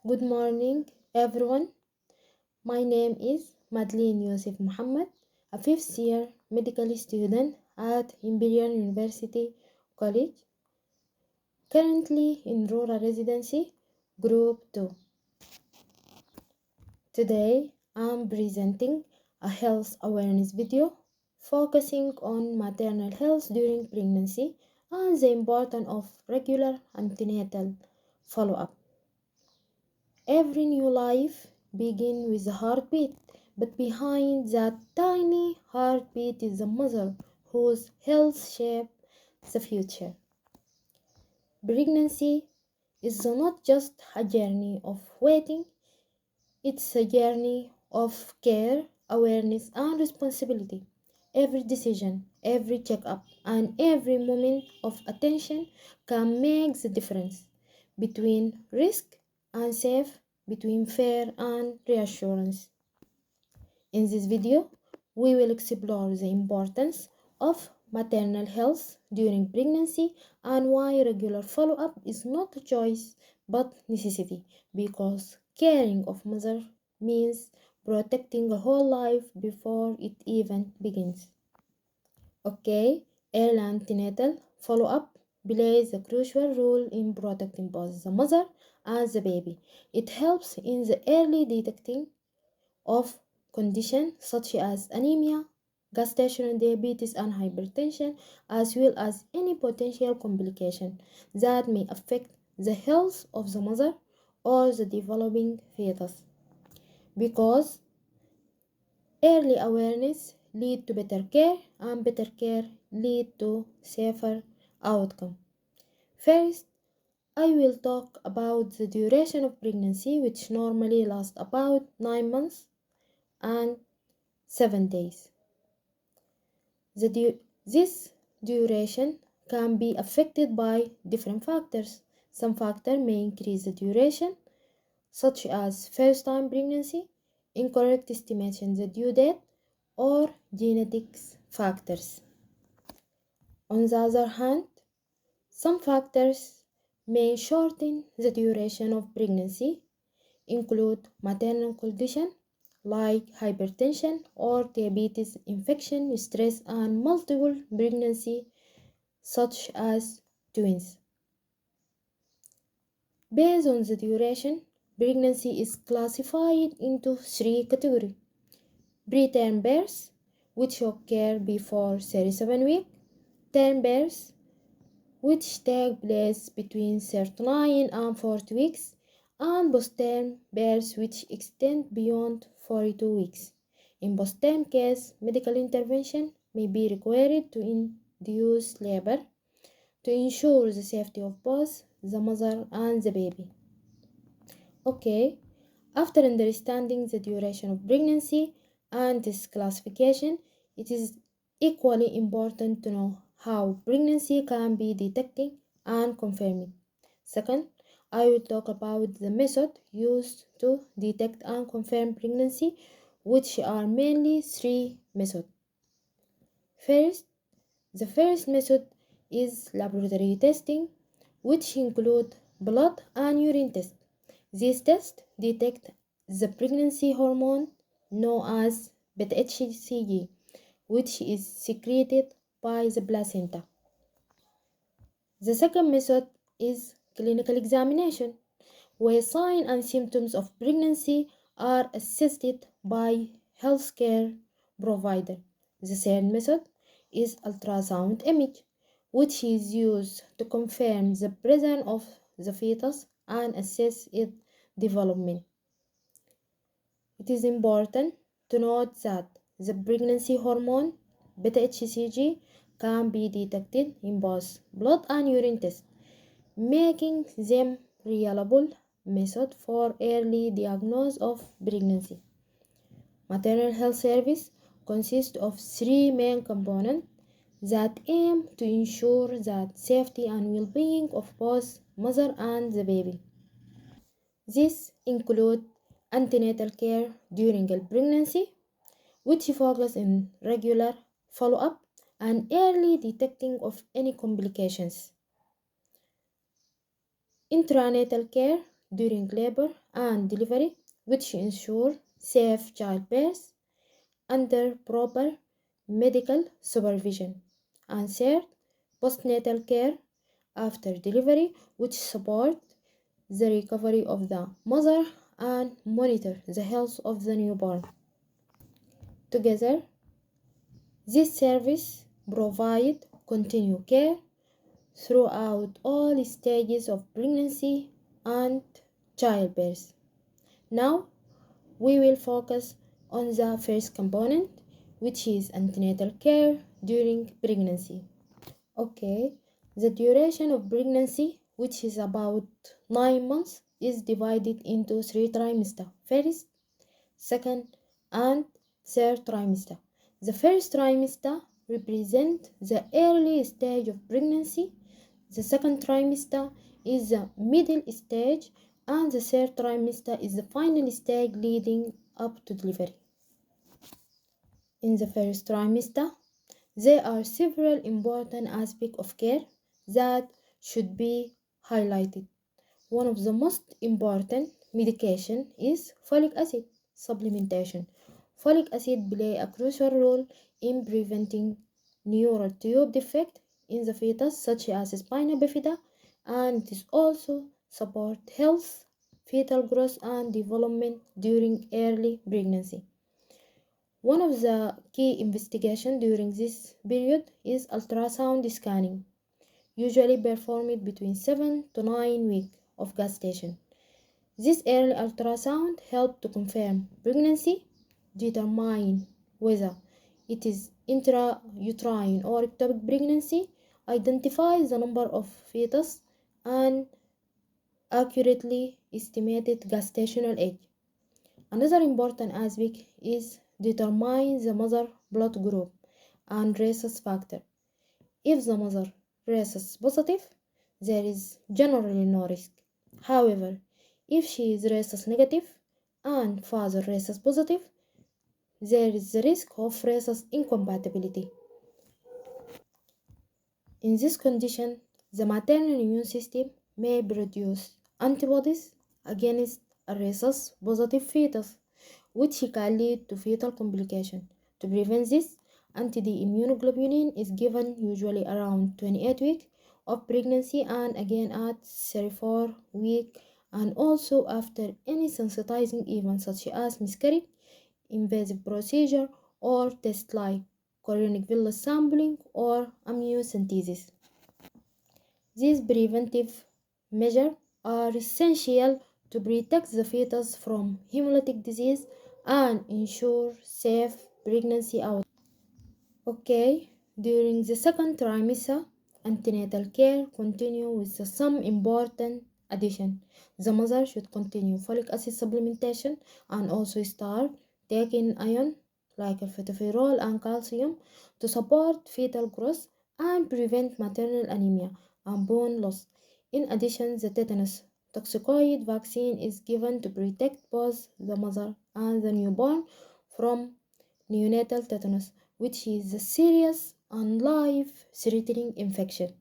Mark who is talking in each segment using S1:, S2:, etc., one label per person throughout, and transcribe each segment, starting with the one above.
S1: Good morning, everyone. My name is MADLEEN MOHAMMED, a fifth year medical student at Imperial University College, currently in rural residency, Group 2. Today, I'm presenting a health awareness video focusing on maternal health during pregnancy and the importance of regular antenatal follow-up. Every new life begins with a heartbeat, but behind that tiny heartbeat is a mother whose health shapes the future. Pregnancy is not just a journey of waiting, it's a journey of care, awareness, and responsibility. Every decision, every checkup, and every moment of attention can make the difference between risk and safe, between fear and reassurance. In this video, we will explore the importance of maternal health during pregnancy and why regular follow-up is not a choice but necessity, because caring of mother means protecting a whole life before it even begins. Okay, early antenatal follow-up plays a crucial role in protecting both the mother and the baby. It helps in the early detecting of conditions such as anemia, gestational diabetes, and hypertension, as well as any potential complication that may affect the health of the mother or the developing fetus. Because early awareness lead to better care, and better care lead to safer outcome. First, I will talk about the duration of pregnancy, which normally lasts about 9 months and 7 days. This duration can be affected by different factors. Some factors may increase the duration, such as first-time pregnancy, incorrect estimation the due date, or genetics factors. On the other hand, some factors may shorten the duration of pregnancy, include maternal condition like hypertension or diabetes, infection, stress, and multiple pregnancy such as twins. Based on the duration, pregnancy is classified into three categories: preterm birth, which occur before 37 weeks; term birth, which take place between 39 and 40 weeks; and postterm birth, which extend beyond 42 weeks. In postterm case, medical intervention may be required to induce labor to ensure the safety of both the mother and the baby. Okay, after understanding the duration of pregnancy and its classification, it is equally important to know how pregnancy can be detected and confirmed. Second, I will talk about the method used to detect and confirm pregnancy, which are mainly three methods. The first method is laboratory testing, which include blood and urine tests. These tests detect the pregnancy hormone known as beta-HCG, which is secreted by the placenta. The second method is clinical examination, where signs and symptoms of pregnancy are assessed by healthcare provider. The third method is ultrasound image, which is used to confirm the presence of the fetus and assess its development. It is important to note that the pregnancy hormone beta-HCG can be detected in both blood and urine tests, making them reliable method for early diagnosis of pregnancy. Maternal health service consists of three main components that aim to ensure that safety and well-being of both mother and the baby. This include antenatal care during a pregnancy, which focus on regular follow-up and early detecting of any complications. Intranatal care during labor and delivery, which ensure safe childbirth under proper medical supervision. And third, postnatal care after delivery, which support the recovery of the mother and monitor the health of the newborn. Together, this service provide continued care throughout all stages of pregnancy and childbirth. Now, we will focus on the first component, which is antenatal care during pregnancy. Okay, the duration of pregnancy, which is about 9 months, is divided into three trimesters: first, second, and third trimester. The first trimester represents the early stage of pregnancy, the second trimester is the middle stage, and the third trimester is the final stage leading up to delivery. In the first trimester, there are several important aspects of care that should be highlighted. One of the most important medication is folic acid supplementation. Folic acid play a crucial role in preventing neural tube defect in the fetus such as spina bifida, and it is also support health, fetal growth and development during early pregnancy. One of the key investigations during this period is ultrasound scanning, usually performed between 7 to 9 weeks of gestation. This early ultrasound helps to confirm pregnancy, determine whether it is intrauterine or ectopic pregnancy, identify the number of fetus, and accurately estimated gestational age. Another important aspect is determine the mother blood group and rhesus factor. If the mother rhesus positive, there is generally no risk. However, if she is rhesus negative and father rhesus positive, there is the risk of rhesus incompatibility. In this condition, the maternal immune system may produce antibodies against a rhesus positive fetus, which can lead to fetal complication. To prevent this, anti-D immunoglobulin is given usually around 28 weeks of pregnancy and again at 34 weeks, and also after any sensitizing event such as miscarriage, invasive procedure, or tests like chorionic villus sampling or amniocentesis. These preventive measures are essential to protect the fetus from hemolytic disease and ensure safe pregnancy outcomes. Okay, during the second trimester, antenatal care continue with some important addition. The mother should continue folic acid supplementation and also start taking iron like alpha-tocopherol and calcium to support fetal growth and prevent maternal anemia and bone loss. In addition, the tetanus toxoid vaccine is given to protect both the mother and the newborn from neonatal tetanus, which is a serious and life-threatening infection.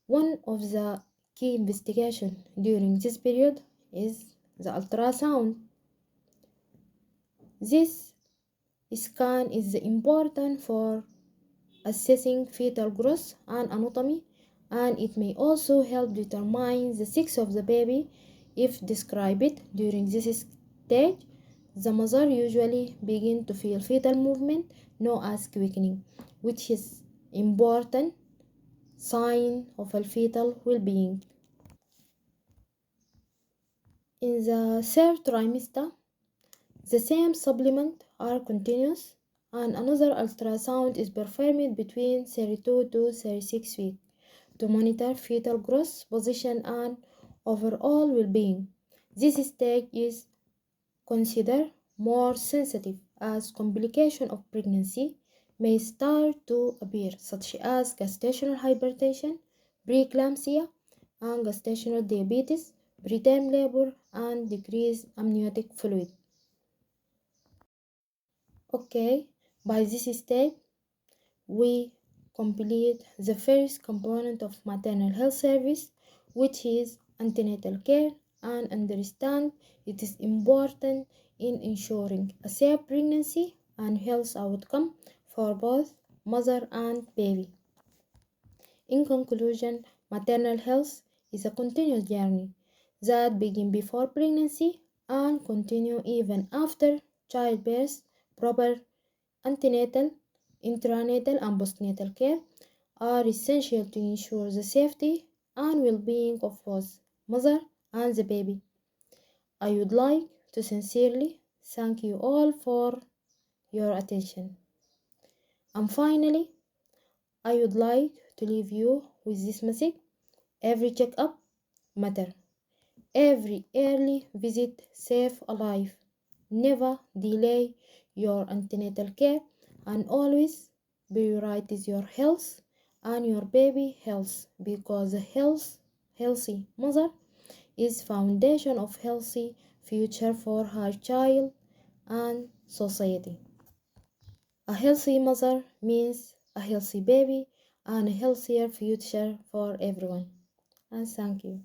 S1: One of the key investigations during this period is the ultrasound. This scan is important for assessing fetal growth and anatomy, and it may also help determine the sex of the baby if described during this stage. The mother usually begins to feel fetal movement known as quickening, which is important sign of a fetal well-being. In the third trimester, the same supplements are continuous and another ultrasound is performed between 32 to 36 weeks to monitor fetal growth, position, and overall well-being. This stage is considered more sensitive as complications of pregnancy may start to appear, such as gestational hypertension, preeclampsia, and gestational diabetes, preterm labor, and decreased amniotic fluid. Okay, by this stage, we complete the first component of maternal health service, which is antenatal care and understand it is important in ensuring a safe pregnancy and health outcome for both mother and baby. In conclusion, maternal health is a continuous journey that begins before pregnancy and continue even after childbirth. Proper antenatal, intranatal, and postnatal care are essential to ensure the safety and well-being of both mother and the baby. I would like to sincerely thank you all for your attention. And finally, I would like to leave you with this message. Every checkup matters. Every early visit saves a life. Never delay your antenatal care and always prioritize your health and your baby health because a healthy mother is foundation of healthy future for her child and society. A healthy mother means a healthy baby and a healthier future for everyone. And thank you.